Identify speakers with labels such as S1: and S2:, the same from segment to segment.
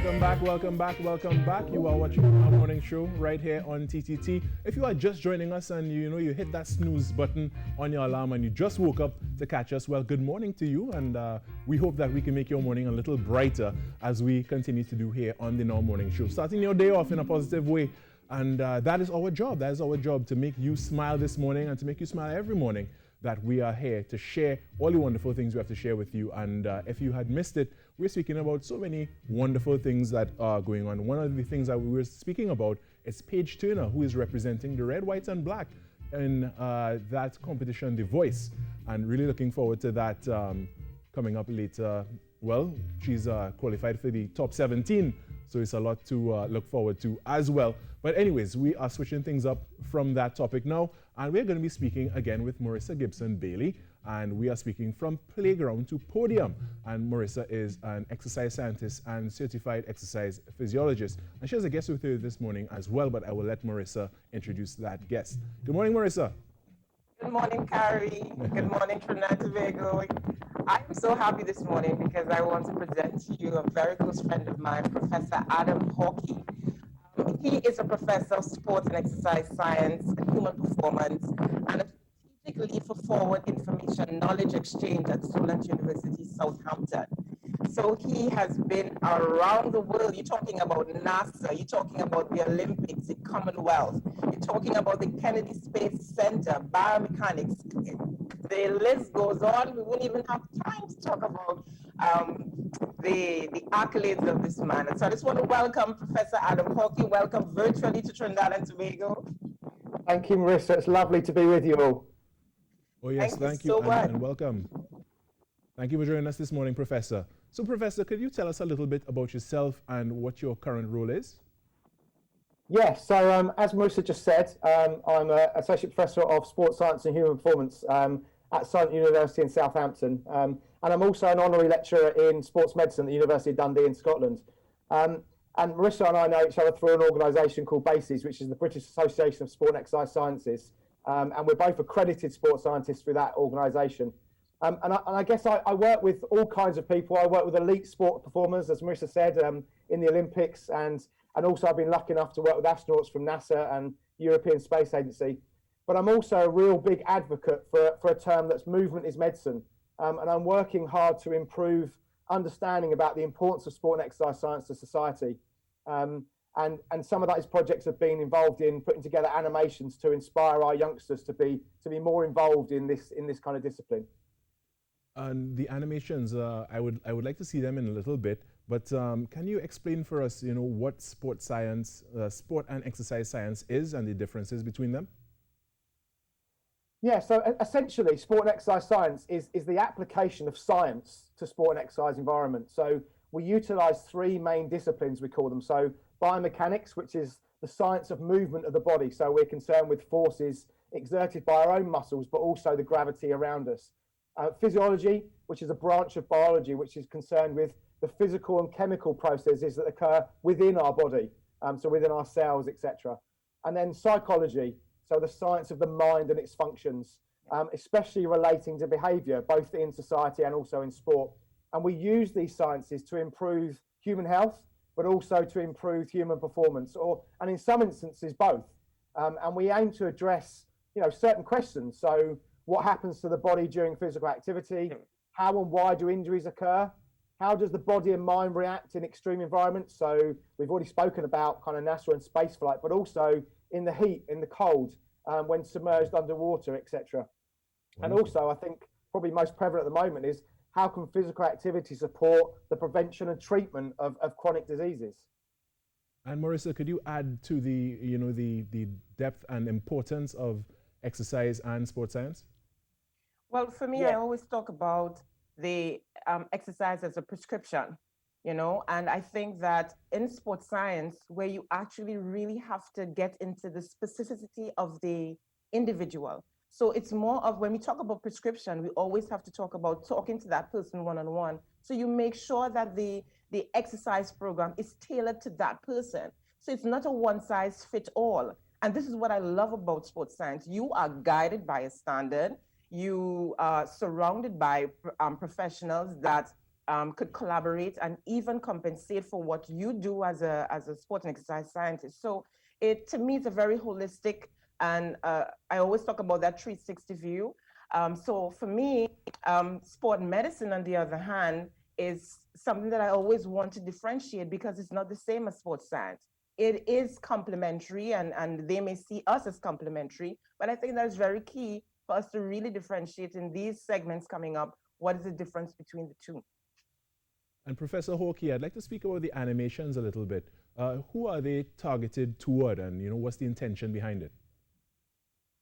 S1: welcome back. You are watching our morning show right here on TTT. If you are just joining us and you hit that snooze button on your alarm and you just woke up to catch us, well, good morning to you, and we hope that we can make your morning a little brighter as we continue to do here on the Now Morning Show. Starting your day off in a positive way, and that is our job. That is our job, to make you smile this morning and to make you smile every morning, that we are here to share all the wonderful things we have to share with you. And if you had missed it, we're speaking about so many wonderful things that are going on. One of the things that we were speaking about is Paige Turner, who is representing the red, white, and black in that competition, The Voice. And really looking forward to that coming up later. Well, she's qualified for the top 17, so it's a lot to look forward to as well. But anyways, we are switching things up from that topic now, and we're going to be speaking again with Marissa Gibson-Bailey, and we are speaking from playground to podium. And Marissa is an exercise scientist and certified exercise physiologist, and she has a guest with her this morning as well, but I will let Marissa introduce that guest. Good morning, Marissa.
S2: Good morning, Carrie. Good morning, Trinidad and Tobago. I'm so happy this morning because I want to present to you a very close friend of mine, Professor Adam Hawkey. He is a professor of sports and exercise science and human performance and a strategic lead for forward information knowledge exchange at Solent University, Southampton. So he has been around the world. You're talking about NASA, you're talking about the Olympics, the Commonwealth, you're talking about the Kennedy Space Center, biomechanics. The list goes on. We wouldn't even have time to talk about the accolades of this man. And so I just want to welcome Professor Adam Hawkey. Welcome virtually to Trinidad and Tobago.
S3: Thank you, Marissa. It's lovely to be with you all.
S1: Oh, yes, thank you, and welcome. Thank you for joining us this morning, Professor. So, Professor, could you tell us a little bit about yourself and what your current role is?
S3: Yes, so as Marissa just said, I'm an Associate Professor of Sports Science and Human Performance at Solent University in Southampton. And I'm also an honorary lecturer in sports medicine at the University of Dundee in Scotland. And Marissa and I know each other through an organisation called BASES, which is the British Association of Sport and Exercise Sciences. And we're both accredited sports scientists through that organisation. And I guess I work with all kinds of people. I work with elite sport performers, as Marissa said, in the Olympics. And also I've been lucky enough to work with astronauts from NASA and European Space Agency. But I'm also a real big advocate for a term that's movement is medicine. And I'm working hard to improve understanding about the importance of sport and exercise science to society. And some of those projects have been involved in putting together animations to inspire our youngsters to be more involved in this kind of discipline.
S1: And the animations, I would like to see them in a little bit, but can you explain for us, what sport and exercise science is and the differences between them?
S3: Yeah, so essentially, sport and exercise science is the application of science to sport and exercise environment. So we utilize three main disciplines, we call them. So biomechanics, which is the science of movement of the body. So we're concerned with forces exerted by our own muscles, but also the gravity around us. Physiology, which is a branch of biology, which is concerned with the physical and chemical processes that occur within our body, so within our cells, etc. And then psychology, so the science of the mind and its functions, especially relating to behaviour, both in society and also in sport. And we use these sciences to improve human health, but also to improve human performance, and in some instances, both. And we aim to address, certain questions. So what happens to the body during physical activity? How and why do injuries occur? How does the body and mind react in extreme environments? So we've already spoken about kind of NASA and space flight, but also in the heat, in the cold, when submerged underwater, etc. And also, I think probably most prevalent at the moment is how can physical activity support the prevention and treatment of chronic diseases?
S1: And Marissa, could you add to the depth and importance of exercise and sports science?
S2: Well, for me, I always talk about the exercise as a prescription, and I think that in sports science, where you actually really have to get into the specificity of the individual. So it's more of, when we talk about prescription, we always have to talk about talking to that person one-on-one. So you make sure that the exercise program is tailored to that person. So it's not a one-size-fits-all. And this is what I love about sports science. You are guided by a standard. You are surrounded by professionals that could collaborate and even compensate for what you do as a sport and exercise scientist. So it, to me, it's a very holistic, and I always talk about that 360 view. So for me, sport medicine, on the other hand, is something that I always want to differentiate because it's not the same as sports science. It is complementary, and they may see us as complementary, but I think that's very key for us to really differentiate in these segments coming up. What is the difference between the two?
S1: And Professor Hawkey, I'd like to speak about the animations a little bit. Who are they targeted toward, and what's the intention behind it?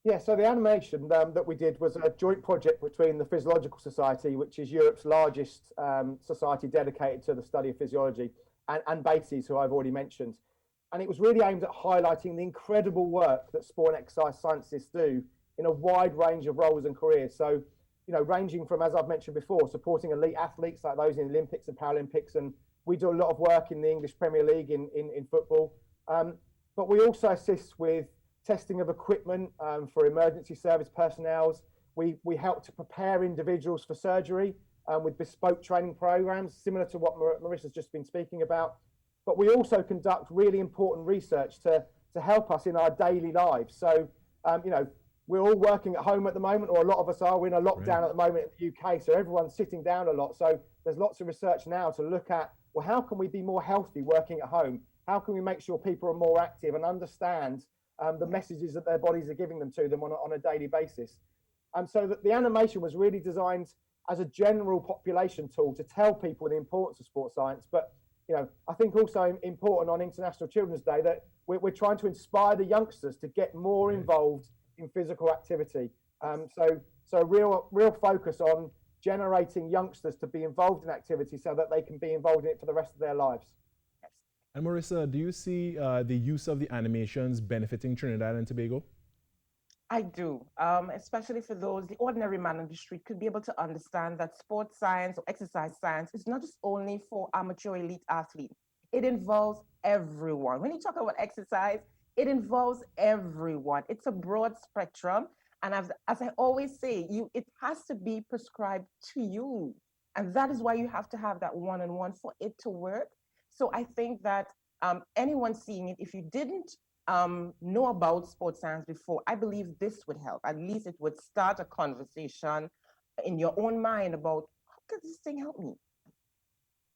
S3: Yeah, so the animation that we did was a joint project between the Physiological Society, which is Europe's largest society dedicated to the study of physiology, and Beatties, who I've already mentioned. And it was really aimed at highlighting the incredible work that sport and exercise scientists do in a wide range of roles and careers. So, ranging from, as I've mentioned before, supporting elite athletes like those in the Olympics and Paralympics. And we do a lot of work in the English Premier League in football. But we also assist with testing of equipment for emergency service personnel. We help to prepare individuals for surgery with bespoke training programs, similar to what Marissa's just been speaking about. But we also conduct really important research to help us in our daily lives. So, we're all working at home at the moment, or a lot of us are. We're in a lockdown at the moment in the UK, so everyone's sitting down a lot. So there's lots of research now to look at, well, how can we be more healthy working at home? How can we make sure people are more active and understand the messages that their bodies are giving them to them on a daily basis? So that the animation was really designed as a general population tool to tell people the importance of sports science. But I think also important on International Children's Day that we're trying to inspire the youngsters to get more involved in physical activity. So real focus on generating youngsters to be involved in activity so that they can be involved in it for the rest of their lives.
S1: And Marissa, do you see the use of the animations benefiting Trinidad and Tobago?
S2: I do, especially for those, the ordinary man on the street could be able to understand that sports science or exercise science is not just only for amateur elite athletes. It involves everyone. When you talk about exercise, it involves everyone. It's a broad spectrum. And as I always say, it has to be prescribed to you. And that is why you have to have that one-on-one for it to work. So I think that anyone seeing it, if you didn't know about sports science before, I believe this would help. At least it would start a conversation in your own mind about, how could this thing help me?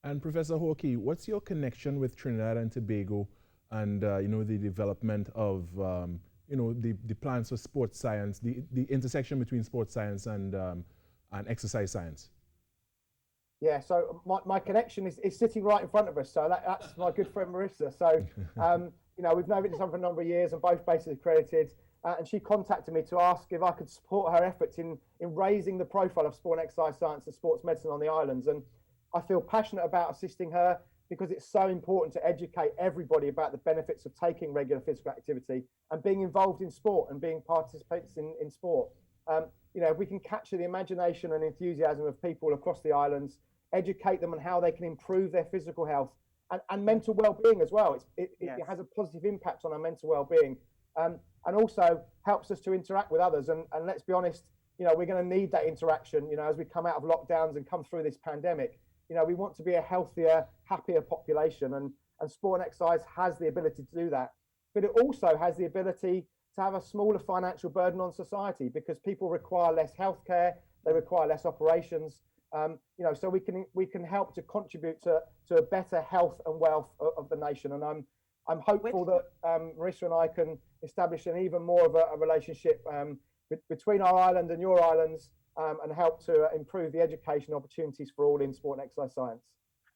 S1: And Professor Hawkey, what's your connection with Trinidad and Tobago and the development of the plans for sports science, the intersection between sports science and exercise science?
S3: Yeah, so my connection is sitting right in front of us. So that's my good friend Marissa. So we've known each other for a number of years and both bases accredited. And she contacted me to ask if I could support her efforts in raising the profile of sport and exercise science and sports medicine on the islands. And I feel passionate about assisting her because it's so important to educate everybody about the benefits of taking regular physical activity and being involved in sport and being participants in sport. If we can capture the imagination and enthusiasm of people across the islands, educate them on how they can improve their physical health and mental well-being as well. It has a positive impact on our mental well-being, and also helps us to interact with others. And let's be honest, we're going to need that interaction, as we come out of lockdowns and come through this pandemic. We want to be a healthier, happier population, and sport and exercise has the ability to do that. But it also has the ability to have a smaller financial burden on society because people require less healthcare, they require less operations. So we can help to contribute to a better health and wealth of the nation. And I'm hopeful that Marissa and I can establish an even more of a relationship between our island and your islands, and help to improve the education opportunities for all in sport and exercise science.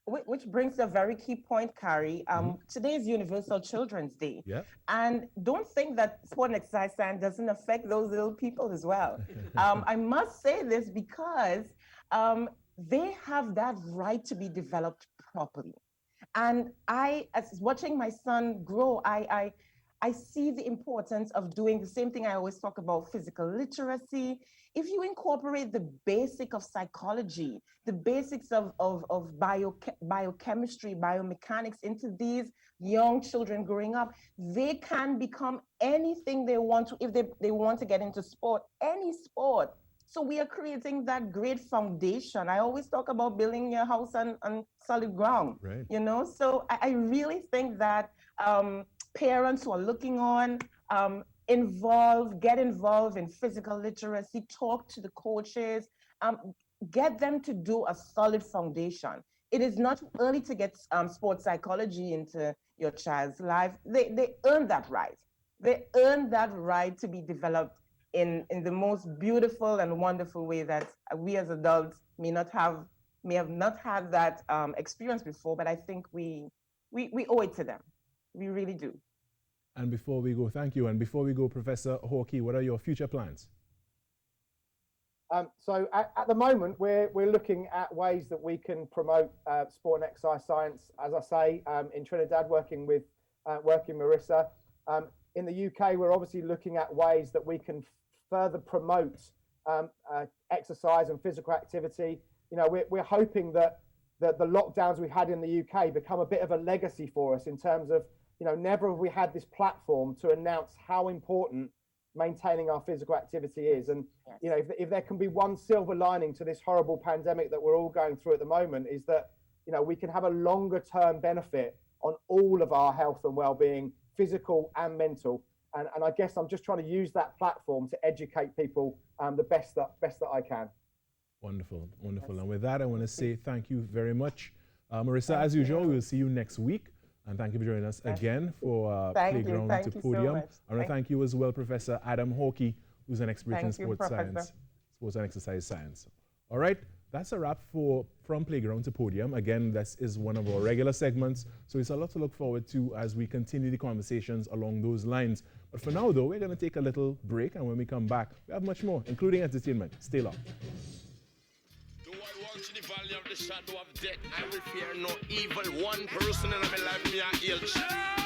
S2: Which brings a very key point, Carrie. Today is Universal Children's Day.
S1: Yeah.
S2: And don't think that sport and exercise science doesn't affect those little people as well. I must say this because they have that right to be developed properly. And as watching my son grow, I see the importance of doing the same thing I always talk about, physical literacy. If you incorporate the basic of psychology, the basics of biochemistry, biomechanics into these young children growing up, they can become anything they want to, if they want to get into sport, any sport. So we are creating that great foundation. I always talk about building your house on solid ground,
S1: Right.
S2: you know? So I really think that parents who are looking on, get involved in physical literacy, talk to the coaches, get them to do a solid foundation. It is not early to get sports psychology into your child's life. They earn that right. They earn that right to be developed in the most beautiful and wonderful way that we as adults may have not had that experience before, but I think we owe it to them. We really do.
S1: And before we go, thank you. And before we go, Professor Hawkey, what are your future plans?
S3: So at the moment, we're looking at ways that we can promote sport and exercise science, as I say, in Trinidad, working with Marissa. In the UK, we're obviously looking at ways that we can further promote exercise and physical activity. You know, we're hoping that the lockdowns we had in the UK become a bit of a legacy for us in terms of, you know, never have we had this platform to announce how important maintaining our physical activity is. And, you know, if there can be one silver lining to this horrible pandemic that we're all going through at the moment, is that, you know, we can have a longer term benefit on all of our health and well-being, physical and mental. And I guess I'm just trying to use that platform to educate people the best that I can.
S1: Wonderful, wonderful. And with that, I want to say thank you very much. Marissa, as usual, we'll see you next week. And thank you for joining us again for Playground to Podium. I want to thank you as well, Professor Adam Hawkey, who's an expert in sports science, sports and exercise science. All right, that's a wrap From Playground to Podium. Again, this is one of our regular segments, so it's a lot to look forward to as we continue the conversations along those lines. But for now, though, we're going to take a little break, and when we come back, we have much more, including entertainment. Stay long.
S4: To the valley of the shadow of death, I will fear no evil. One person in my life, me a ill.